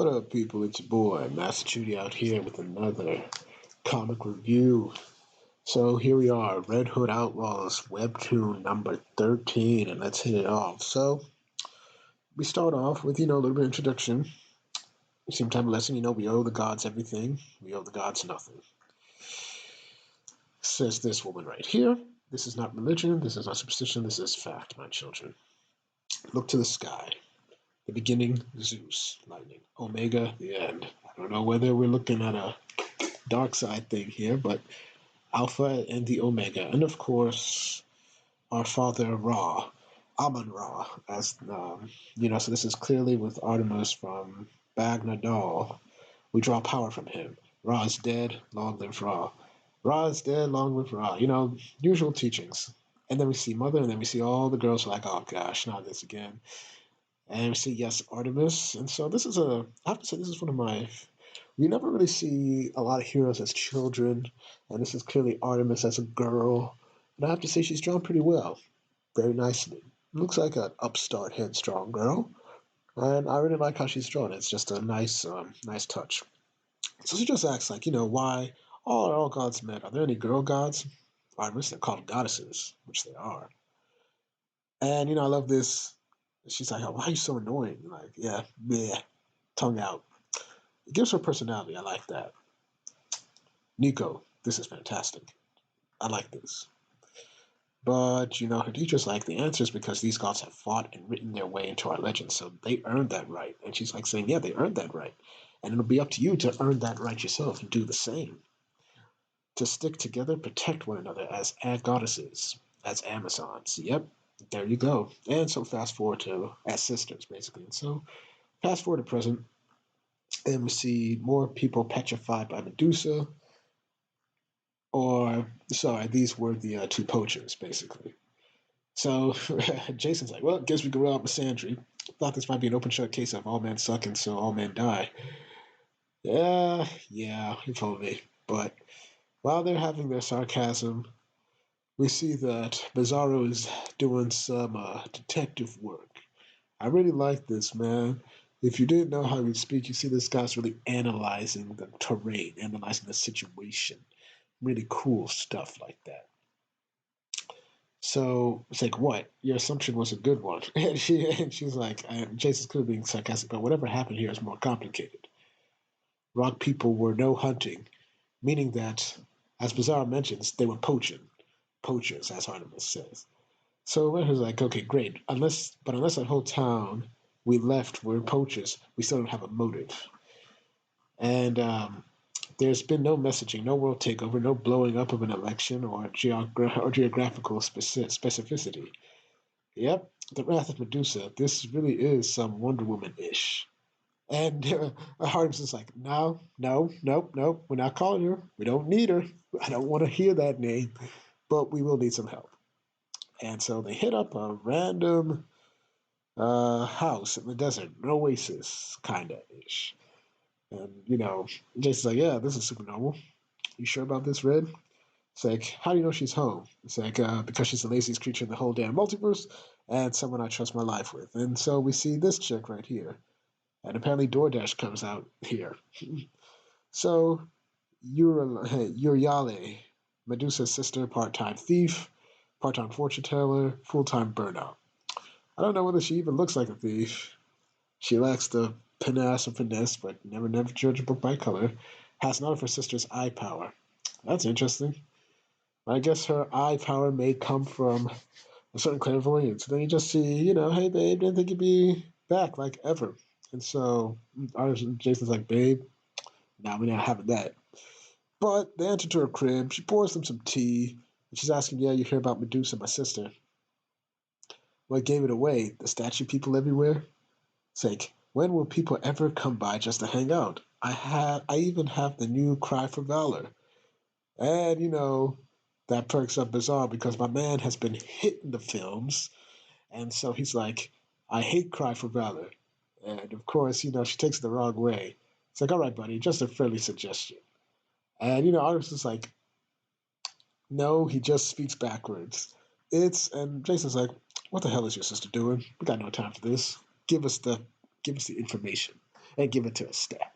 What up, people? It's your boy, Master Judy, out here with another comic review. So here we are, Red Hood Outlaws, Webtoon number 13, and let's hit it off. So we start off with, a little bit of introduction. Same time lesson, we owe the gods everything. We owe the gods nothing. Says this woman right here. This is not religion, this is not superstition, this is fact, my children. Look to the sky. The beginning, Zeus, lightning. Omega, the end. I don't know whether we're looking at a dark side thing here, but Alpha and the Omega. And of course, our father Ra, Amun Ra, so this is clearly with Artemis from Bagnadal. We draw power from him. Ra is dead, long live Ra. Ra is dead, long live Ra. Usual teachings. And then we see Mother, and then we see all the girls like, oh gosh, not this again. And we see, yes, Artemis. And so I have to say, this is one of my, we never really see a lot of heroes as children. And this is clearly Artemis as a girl. And I have to say, she's drawn pretty well. Very nicely. Looks like an upstart, headstrong girl. And I really like how she's drawn. It's just a nice touch. So she just asks, why are all gods men? Are there any girl gods? Artemis, they're called goddesses, which they are. And, I love this. She's like, oh, why are you so annoying? Like, yeah, tongue out. It gives her personality. I like that. Nico, this is fantastic. I like this. But, her teacher's like, the answer is because these gods have fought and written their way into our legends, so they earned that right. And she's like saying, yeah, they earned that right. And it'll be up to you to earn that right yourself and do the same. To stick together, protect one another as goddesses, as Amazons. Yep, there you go. And so fast forward to as sisters, basically. And so fast forward to present, and we see more people petrified by Medusa. Or, sorry, these were the two poachers, basically. So Jason's like, well, guess we can roll out Misandry. Thought this might be an open shut case of all men suck and so all men die. Yeah, if only. But while they're having their sarcasm, we see that Bizarro is doing some detective work. I really like this, man. If you didn't know how he'd speak, you see this guy's really analyzing the terrain, analyzing the situation. Really cool stuff like that. So it's like, what? Your assumption was a good one. And she's like, Jason's clearly being sarcastic, but whatever happened here is more complicated. Rock people were no hunting, meaning that, as Bizarro mentions, they were poachers, as Artemis says. So Redhood's like, okay, great. Unless that whole town we left were poachers, we still don't have a motive. And there's been no messaging, no world takeover, no blowing up of an election or geographical specificity. Yep, the Wrath of Medusa. This really is some Wonder Woman-ish. And Harms is like, no, we're not calling her. We don't need her. I don't want to hear that name, but we will need some help. And so they hit up a random house in the desert, an oasis, kinda ish. And Jason's like, yeah, this is super normal. You sure about this, Red? It's like, how do you know she's home? It's like, because she's the laziest creature in the whole damn multiverse, and someone I trust my life with. And so we see this chick right here. And apparently DoorDash comes out here. So, Uriale, Medusa's sister, part-time thief, part-time fortune teller, full-time burnout. I don't know whether she even looks like a thief. She lacks the panache and finesse, but never judge a book by color. Has none of her sister's eye power. That's interesting. I guess her eye power may come from a certain clairvoyance. Then you just see, hey babe, didn't think you'd be back like ever. And so Jason's like, babe, now we're not having that. But they enter to her crib. She pours them some tea. And she's asking, yeah, you hear about Medusa, my sister. What gave it away? The statue people everywhere? It's like, when will people ever come by just to hang out? I even have the new Cry for Valor. And, that perks up Bizarre because my man has been hitting the films. And so he's like, I hate Cry for Valor. And of course, she takes it the wrong way. It's like, all right, buddy, just a friendly suggestion. And, Artemis is like, no, he just speaks backwards. And Jason's like, what the hell is your sister doing? We got no time for this. Give us the information. and give it to a stat.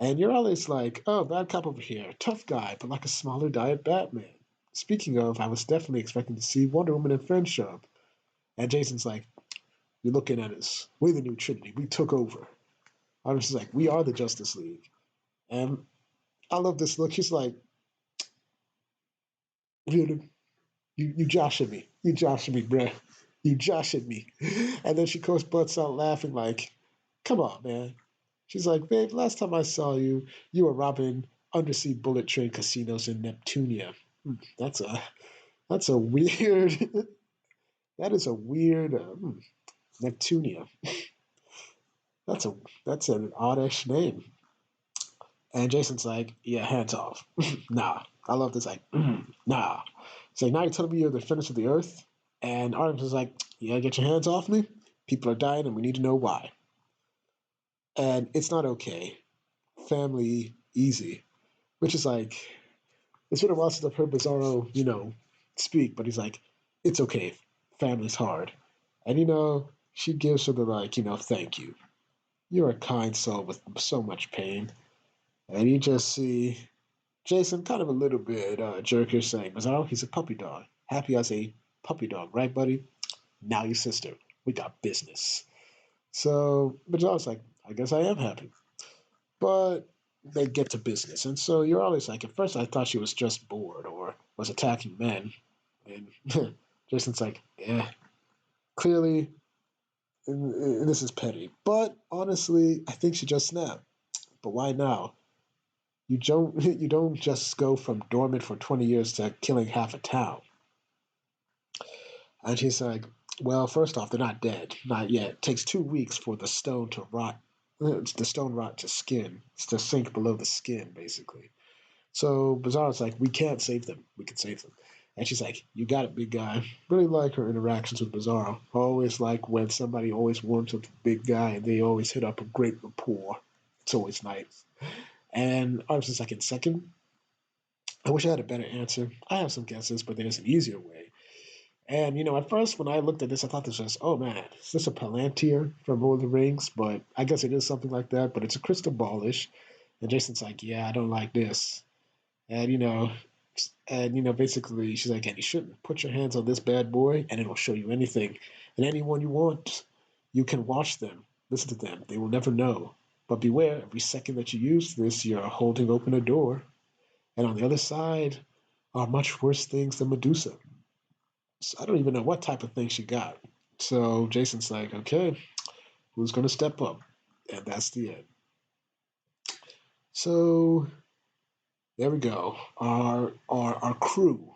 And you're always like, oh, bad cop over here, tough guy, but like a smaller diet Batman. Speaking of, I was definitely expecting to see Wonder Woman and Friends show up. And Jason's like, you're looking at us. We're the new Trinity. We took over. I was just like, we are the Justice League. And I love this look. He's like, really? You joshing me. You joshing me, bruh. You joshing me. And then she goes butts out laughing like, come on, man. She's like, babe, last time I saw you, you were robbing undersea bullet train casinos in Neptunia. That's a weird that is a weird Neptunia. That's a that's an oddish name. And Jason's like, yeah, hands off. Nah. I love this, like, nah. It's like, now you're telling me you're the defenders of the earth? And Artemis is like, yeah, get your hands off me. People are dying and we need to know why. And it's not okay. Family easy. Which is like, it's been a while since I've heard Bizarro, speak, but he's like, it's okay. Family's hard. And, she gives her the, like, thank you. You're a kind soul with so much pain. And you just see Jason kind of a little bit jerkish saying, Bizarro, he's a puppy dog. Happy as a puppy dog, right, buddy? Now your sister. We got business. So Bizarro's like, I guess I am happy. But they get to business. And so you're always like, at first I thought she was just bored or was attacking men. And Jason's like, yeah, clearly, and this is petty. But honestly, I think she just snapped. But why now? You don't just go from dormant for 20 years to killing half a town. And she's like, well, first off, they're not dead. Not yet. It takes 2 weeks for the stone to rot. The stone rot to skin. It's to sink below the skin, basically. So Bizarro's like, we can't save them. We can save them. And she's like, you got it, big guy. Really like her interactions with Bizarro. I always like when somebody always warms up to the big guy and they always hit up a great rapport. It's always nice. And Arms is like, in second, I wish I had a better answer. I have some guesses, but there's an easier way. And, at first when I looked at this, I thought this was, oh man, is this a Palantir from Lord of the Rings? But I guess it is something like that, but it's a crystal ballish. And Jason's like, yeah, I don't like this. And, basically she's like, and you shouldn't put your hands on this bad boy and it'll show you anything. And anyone you want, you can watch them, listen to them. They will never know. But beware, every second that you use this, you're holding open a door. And on the other side are much worse things than Medusa. So I don't even know what type of thing she got. So Jason's like, okay, who's going to step up? And that's the end. So there we go. Our crew: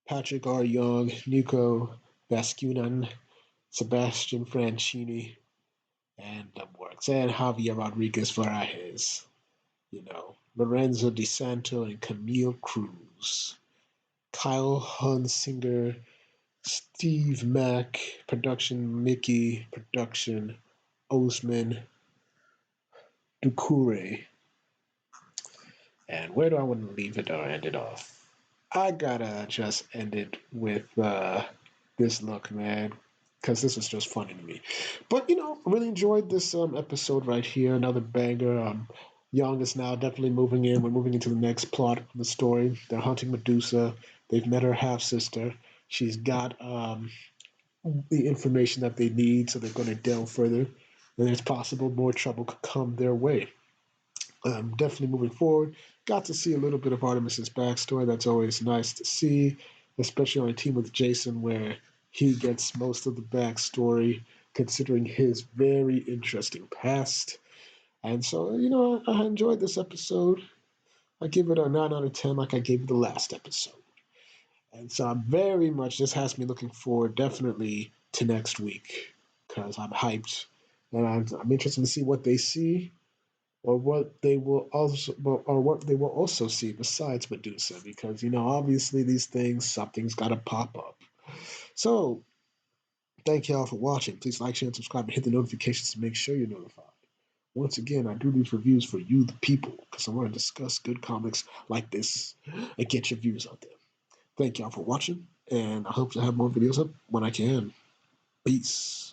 Patrick R. Young, Nico Bascunan, Sebastian Franchini, and Works, and Javier Rodriguez Varajes. Lorenzo DeSanto and Camille Cruz. Kyle Hunsinger, Steve Mack, production Mickey, production Osman Dukure. And where do I want to leave it or end it off? I gotta just end it with this look, man, because this is just funny to me. But really enjoyed this episode right here. Another banger. Young is now definitely moving in. We're moving into the next plot of the story. They're hunting Medusa. They've met her half sister. She's got the information that they need, so they're going to delve further. And it's possible more trouble could come their way. Definitely moving forward. Got to see a little bit of Artemis's backstory. That's always nice to see, especially on a team with Jason where he gets most of the backstory, considering his very interesting past. And so, I enjoyed this episode. I give it a 9 out of 10, like I gave the last episode. And so I'm very much, this has me looking forward definitely to next week because I'm hyped and I'm interested to see what they see or what they will also see besides Medusa, because obviously these things, something's got to pop up. So thank y'all for watching. Please like, share, and subscribe, and hit the notifications to make sure you're notified. Once again, I do these reviews for you, the people, because I want to discuss good comics like this and get your views out there. Thank y'all for watching, and I hope to have more videos up when I can. Peace.